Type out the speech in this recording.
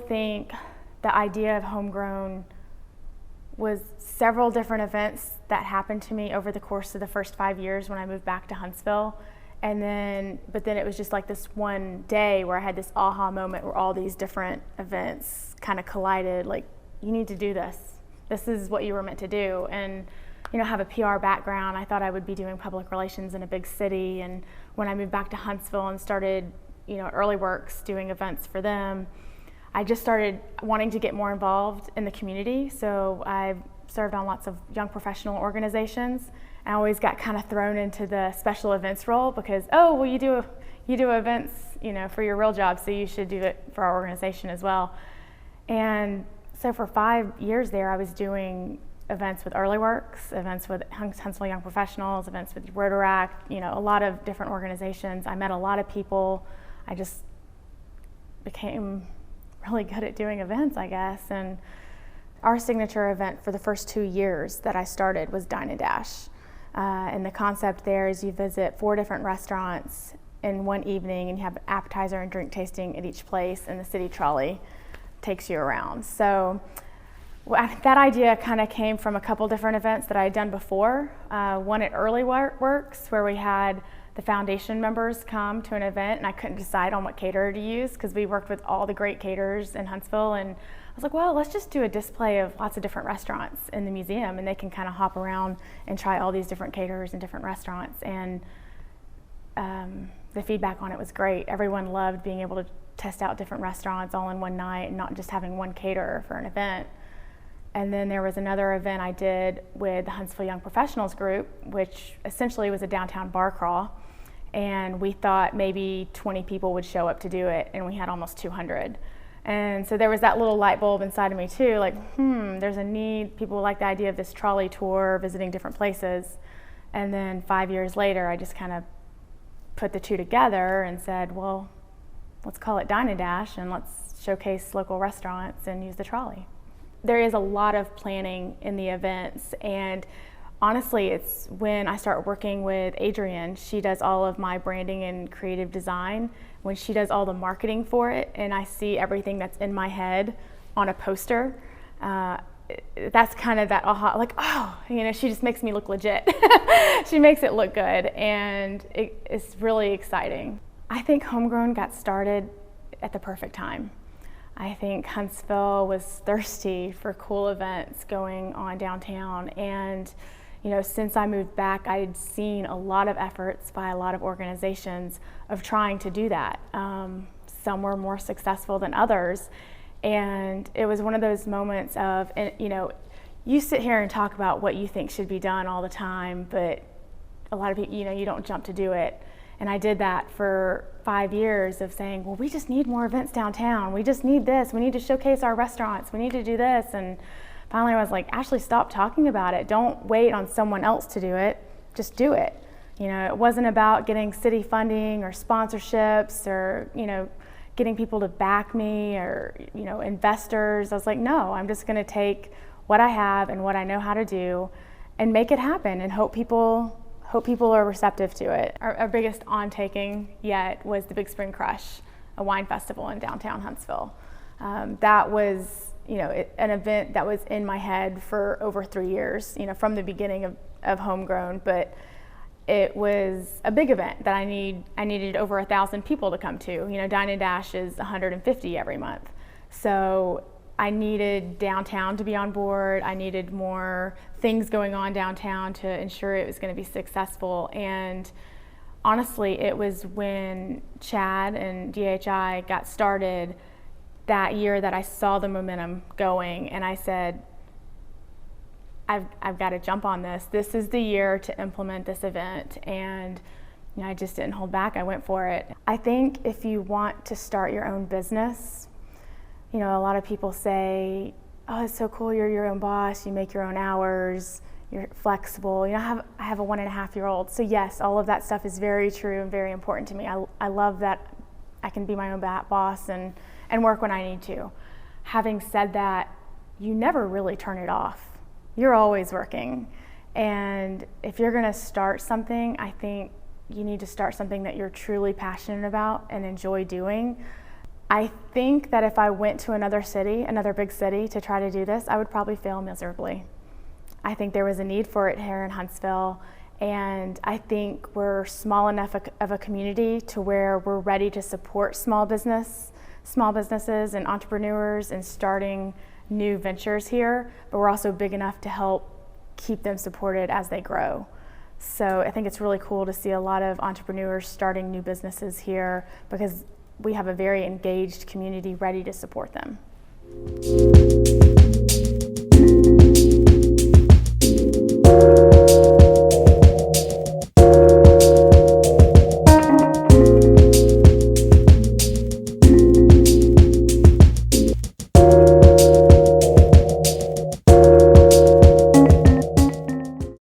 think the idea of Homegrown was several different events that happened to me over the course of the first 5 years when I moved back to Huntsville. But then it was just like this one day where I had this aha moment where all these different events kind of collided, like, you need to do this. This is what you were meant to do. And have a PR background. I thought I would be doing public relations in a big city. And when I moved back to Huntsville and started, Early Works, doing events for them, I just started wanting to get more involved in the community. So I served on lots of young professional organizations. I always got kind of thrown into the special events role because, you do events, for your real job, so you should do it for our organization as well. And so for 5 years there, I was doing events with Early Works, events with Huntsville Young Professionals, events with Rotaract, a lot of different organizations. I met a lot of people. I just became really good at doing events, I guess. And our signature event for the first 2 years that I started was Dine Dash. And the concept there is you visit 4 different restaurants in one evening, and you have appetizer and drink tasting at each place, and the city trolley takes you around. So that idea kind of came from a couple different events that I had done before. One at Early Works, where we had the foundation members come to an event, and I couldn't decide on what caterer to use because we worked with all the great caterers in Huntsville. And I was like, well, let's just do a display of lots of different restaurants in the museum, and they can kind of hop around and try all these different caterers and different restaurants. And the feedback on it was great. Everyone loved being able to test out different restaurants all in one night and not just having one caterer for an event. And then there was another event I did with the Huntsville Young Professionals group, which essentially was a downtown bar crawl. And we thought maybe 20 people would show up to do it, and we had almost 200. And so there was that little light bulb inside of me too, like, there's a need. People like the idea of this trolley tour, visiting different places. And then 5 years later, I just kind of put the two together and said, well, let's call it Dine Dash, and let's showcase local restaurants and use the trolley. There is a lot of planning in the events, and honestly, it's when I start working with Adrienne. She does all of my branding and creative design. When she does all the marketing for it, and I see everything that's in my head on a poster, that's kind of that aha, like, she just makes me look legit. She makes it look good, and it's really exciting. I think Homegrown got started at the perfect time. I think Huntsville was thirsty for cool events going on downtown, and since I moved back, I'd seen a lot of efforts by a lot of organizations of trying to do that. Some were more successful than others, and it was one of those moments of, you sit here and talk about what you think should be done all the time, but a lot of people, you don't jump to do it. And I did that for 5 years of saying, well, we just need more events downtown. We just need this. We need to showcase our restaurants. We need to do this. And finally, I was like, Ashley, stop talking about it. Don't wait on someone else to do it. Just do it. It wasn't about getting city funding or sponsorships or, getting people to back me or, investors. I was like, no, I'm just going to take what I have and what I know how to do and make it happen and hope people are receptive to it. Our biggest on-taking yet was the Big Spring Crush, a wine festival in downtown Huntsville. That was an event that was in my head for over 3 years, from the beginning of Homegrown, but it was a big event that I needed over 1,000 people to come to. Dine Dash is 150 every month. So I needed downtown to be on board. I needed more things going on downtown to ensure it was going to be successful. And honestly, it was when Chad and DHI got started that year that I saw the momentum going, and I said, I've got to jump on this. This is the year to implement this event. And I just didn't hold back. I went for it. I think if you want to start your own business, a lot of people say, oh, it's so cool, you're your own boss, you make your own hours, you're flexible. I have a 1.5-year-old. So yes, all of that stuff is very true and very important to me. I love that I can be my own boss and work when I need to. Having said that, you never really turn it off. You're always working. And if you're gonna start something, I think you need to start something that you're truly passionate about and enjoy doing. I think that if I went to another city, another big city, to try to do this, I would probably fail miserably. I think there was a need for it here in Huntsville, and I think we're small enough of a community to where we're ready to support small businesses and entrepreneurs in starting new ventures here, but we're also big enough to help keep them supported as they grow. So I think it's really cool to see a lot of entrepreneurs starting new businesses here because we have a very engaged community ready to support them.